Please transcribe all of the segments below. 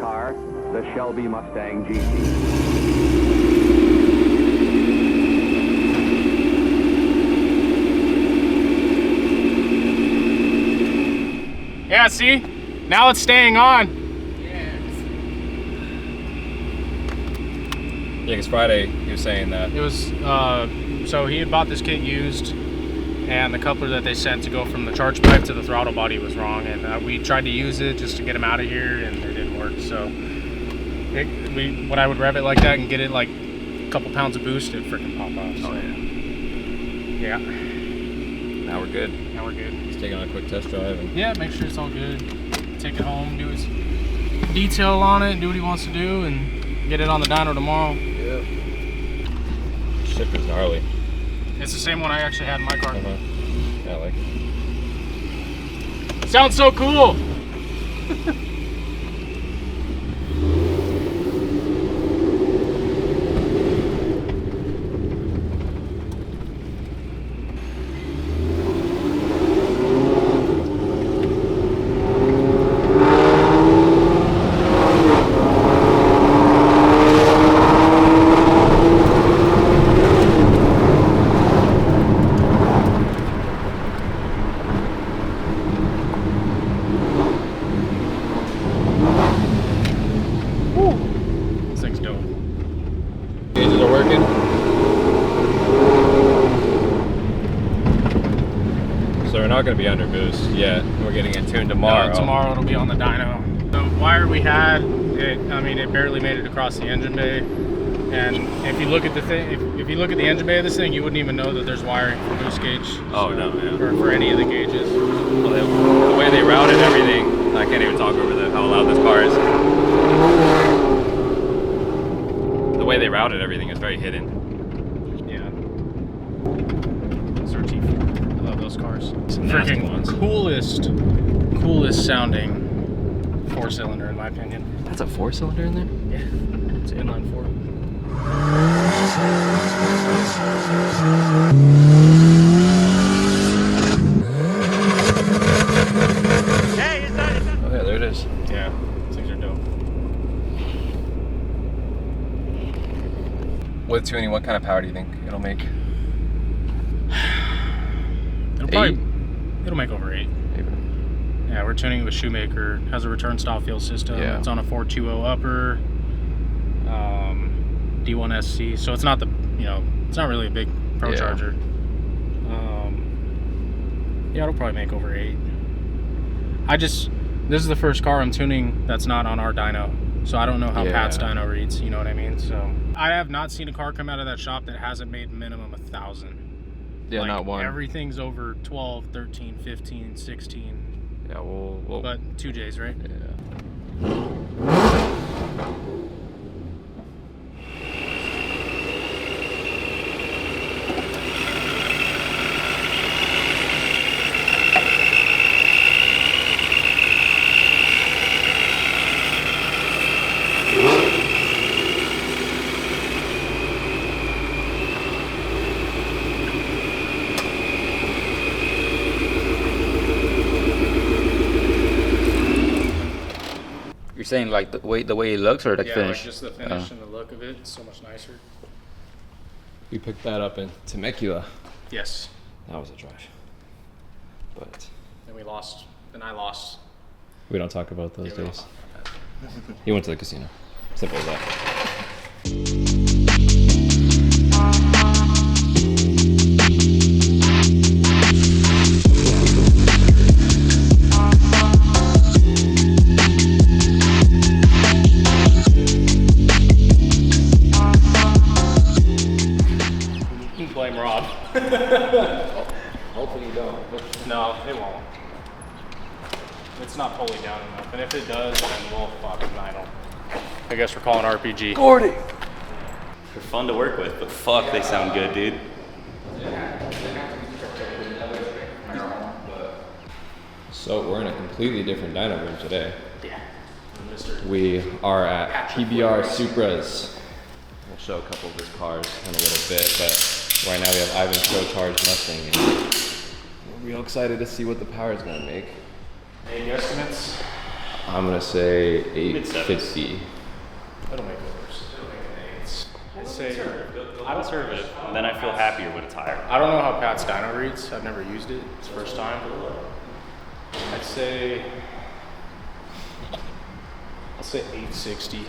car, the Shelby Mustang GT. Yeah, see? Now it's staying on. Yeah, because Friday he was saying that. It was, so he had bought this kit used, and the coupler that they sent to go from the charge pipe to the throttle body was wrong, and we tried to use it just to get him out of here, and it didn't work. So when I would rev it like that and get it like a couple pounds of boost, it'd freaking pop off. So. Oh yeah. Yeah. Now we're good. Now we're good. Just taking on a quick test drive. And yeah, make sure it's all good. Take it home, do his detail on it, do what he wants to do, and get it on the dyno tomorrow. Yep. Ship is gnarly. It's the same one I actually had in my car. Yeah, I like it. Sounds so cool! Gauges are working. So we're not going to be under boost yet. We're getting it tuned tomorrow. No, tomorrow it'll be on the dyno. The wire we had, it barely made it across the engine bay. And if you look at the thing, if you look at the engine bay of this thing, you wouldn't even know that there's wiring for boost gauge. Oh no, yeah. For any of the gauges. Well, the way they routed everything, I can't even talk over how loud this car is. The way they routed everything is very hidden. Yeah. Searchy. I love those cars. Freaking ones. Coolest sounding 4-cylinder in my opinion. That's a 4-cylinder in there? Yeah. It's inline 4. Hey, it's not. Oh yeah, there it is. Yeah, these things are dope. With tuning, what kind of power do you think it'll make? It'll make over 8. Yeah, we're tuning it with Shoemaker. Has a return style fuel system. Yeah. It's on a 420 upper, D-1SC. So it's not it's not really a big Procharger. Yeah, it'll probably make over 8. This is the first car I'm tuning that's not on our dyno. So I don't know how Pat's dyno reads, you know what I mean? So I have not seen a car come out of that shop that hasn't made minimum 1,000. Yeah, like, not one. Everything's over 12, 13, 15, 16. Yeah, we'll But 2 J's, right? Yeah. You're saying like the way it looks, or the finish? Like just the finish and the look of it. It's so much nicer. We picked that up in Temecula. Yes. That was a drive. But Then I lost. we don't talk about those Yeah, we don't days. talk about that. He went to the casino. Simple as that. Blame Rob. Hopefully you don't. No, it won't. It's not fully down enough. And if it does, then we'll fuck it. I guess we're calling RPG. Gordy! They're fun to work with, but fuck, they sound good, dude. So we're in a completely different dyno room today. Yeah. We are at PBR Supras. We'll show a couple of his cars in a little bit, but right now we have Ivan's Procharged Mustang, and we're real excited to see what the power is gonna make. Any estimates? I'm gonna say Mid-sevens. 850. That'll make it worse. It'll make it 8s. I'd say, Conservative. And then I feel happier when it's higher. I don't know how Pat's dyno reads. I've never used it. It's the first time. I'd say, I'll say 860.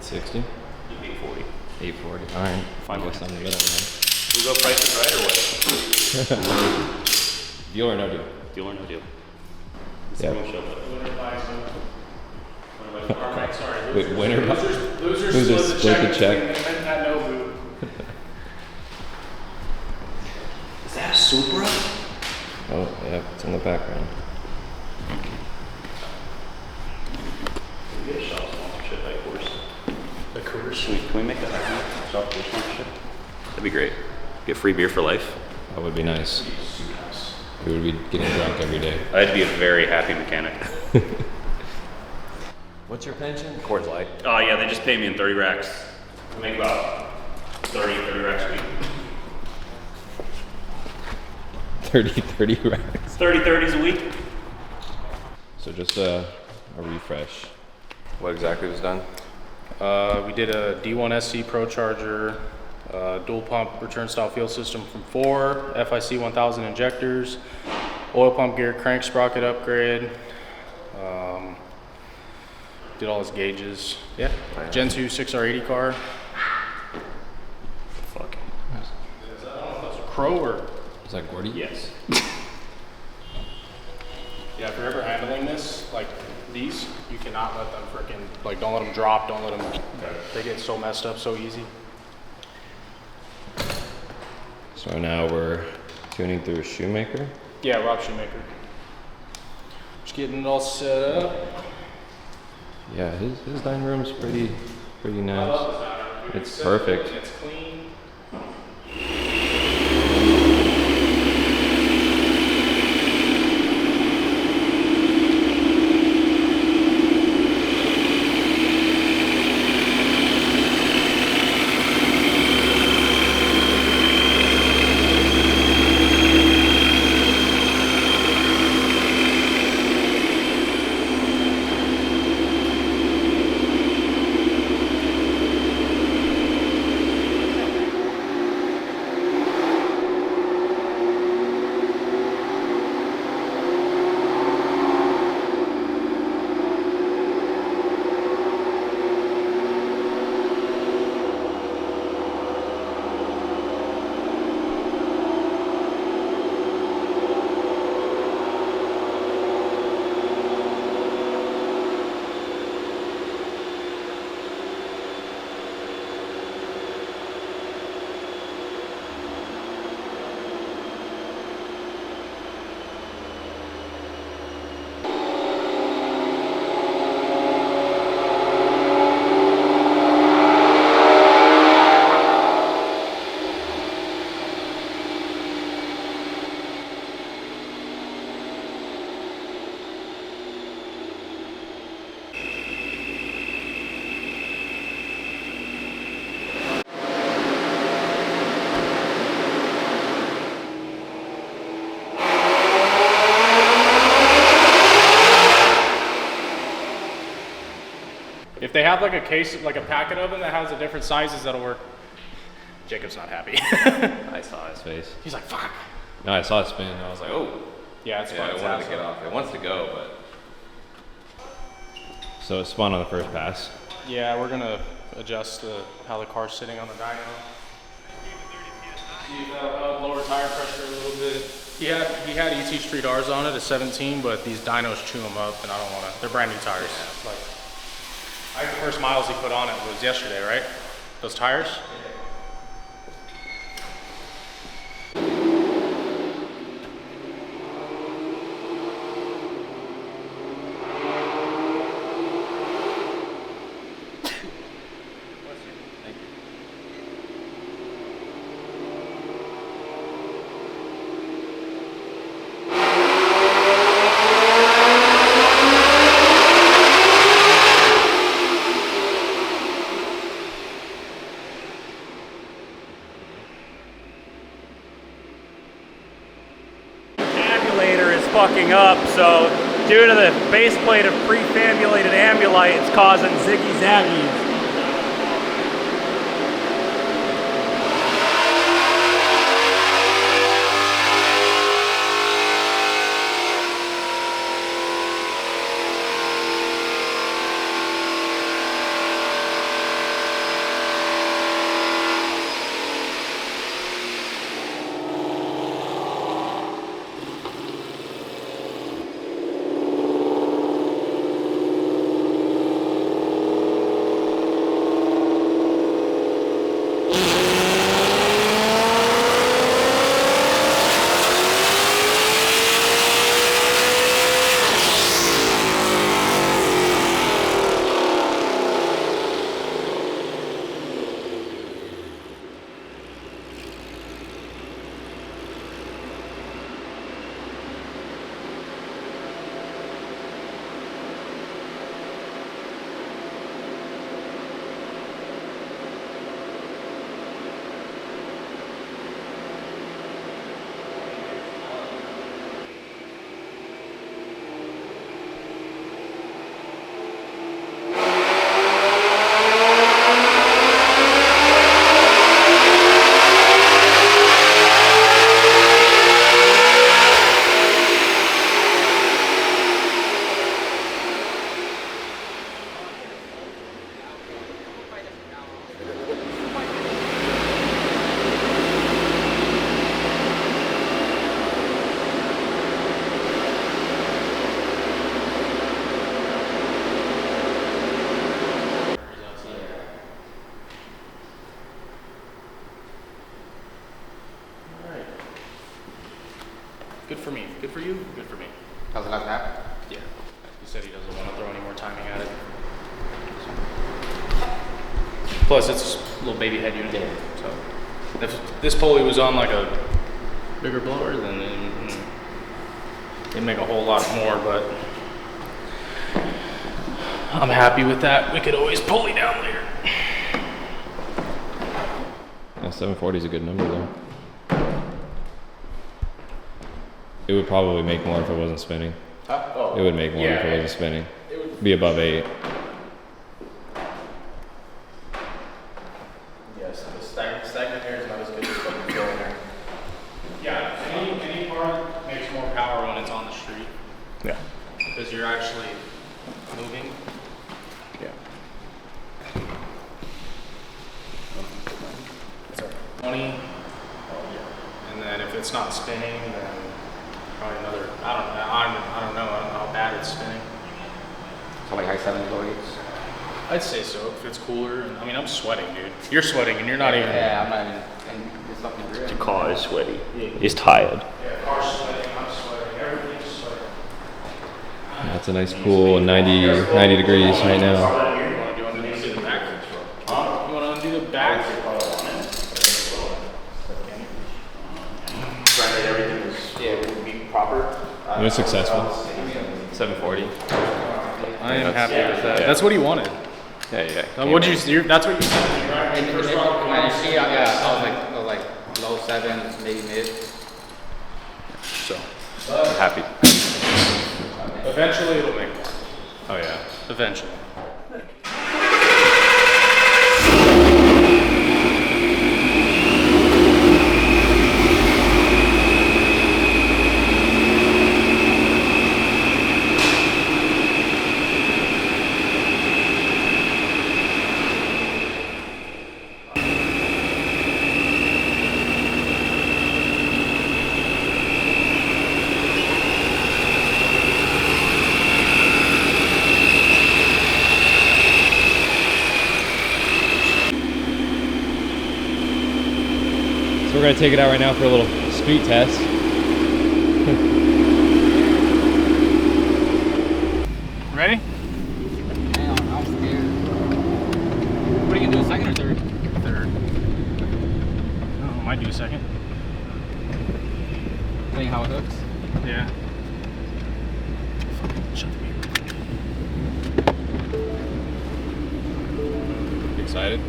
60? 840. 840. All right. Fine. I guess I'm the middle, man. We'll go price it right or what? Deal or no deal? Deal or no deal? Yeah. Sorry. Wait, winner buy? Losers split the check. between that no boot. Is that a Supra? Oh, yeah, it's in the background. We get a shop sponsorship by course. The Coors. Can we make that happen? Shop course sponsorship? That'd be great. Get free beer for life. That would be nice. We would be getting drunk every day. I'd be a very happy mechanic. What's your pension? Coors Light. Oh yeah, they just pay me in 30 racks. I make about 30 racks a week. 30 racks. 30s a week. So just a refresh. What exactly was done? We did a D-1SC Procharger, dual pump return style fuel system from 4, FIC 1000 injectors, oil pump gear, crank sprocket upgrade, did all his gauges. Yeah, Gen 2 6R80 car. Fuck. Is that, I don't know if that's a Crow or? Is that Gordy? Yes. Yeah, if you're ever handling this, like these, you cannot let them freaking, like don't let them drop, don't let them, they get so messed up so easy. So now we're tuning through a shoemaker. Yeah, Rob Shoemaker. Just getting it all set up. Yeah, his dining room's pretty I nice. love this dining room. It's perfect. It's clean. If they have like a case, like a packet oven that has the different sizes, that'll work. Jacob's not happy. I saw his face. He's like, fuck. No, I saw it spin. And I was like, oh. Yeah, it's fun. I wanted to get off. It wants to go, but. So it spun on the first pass. Yeah, we're gonna adjust how the car's sitting on the dyno. See lower tire pressure a little bit. He had ET Street R's on it at 17, but these dynos chew them up, and I don't want to. They're brand new tires. Yeah. Like, I think the first miles he put on it was yesterday, right? Those tires? Tabulator is fucking up, so Due to the base plate of prefabulated ambulite, it's causing ziggy-zaggies. Good for me. Good for you. Good for me. How's the last lap? Yeah. He said he doesn't want to throw any more timing at it. Plus, it's a little baby head unit. Yeah. So, if this pulley was on like a bigger blower, then it'd make a whole lot more. But I'm happy with that. We could always pulley down later. Yeah, 740 is a good number though. It would probably make more if it wasn't spinning. Huh? Oh. It would make more if it wasn't spinning. It would be above 8. Yes, the stagnant air is not as good as what you feel in there. Yeah, any part makes more power when it's on the street. Yeah. Because you're actually moving. Yeah. 20. And then if it's not spinning, then probably another, I don't know how bad it's spinning. So like high 7s, low 8s? I'd say so, if it's cooler. And, I mean, I'm sweating, dude. You're sweating and you're not even. Yeah, I'm not even. And it's fucking real. The car is sweaty. He's tired. Yeah, car's sweating, I'm sweating, everything's sweating. That's a nice cool 90 degrees right now. You want to undo the back? Huh? You want to undo the back? Granted, everything would be proper. It was successful. 740. I am happy with that. That's what he wanted. Yeah. That's what you said, right? And when I see, I was like low 7s, maybe mid. So, I'm happy. eventually it'll make more. Oh yeah. Eventually. So we're gonna take it out right now for a little street test. Ready? Damn, I'm scared. What are you gonna do, second or third? Third. Oh, might do a second. Tell you how it hooks. Yeah. Shut the mirror. Excited?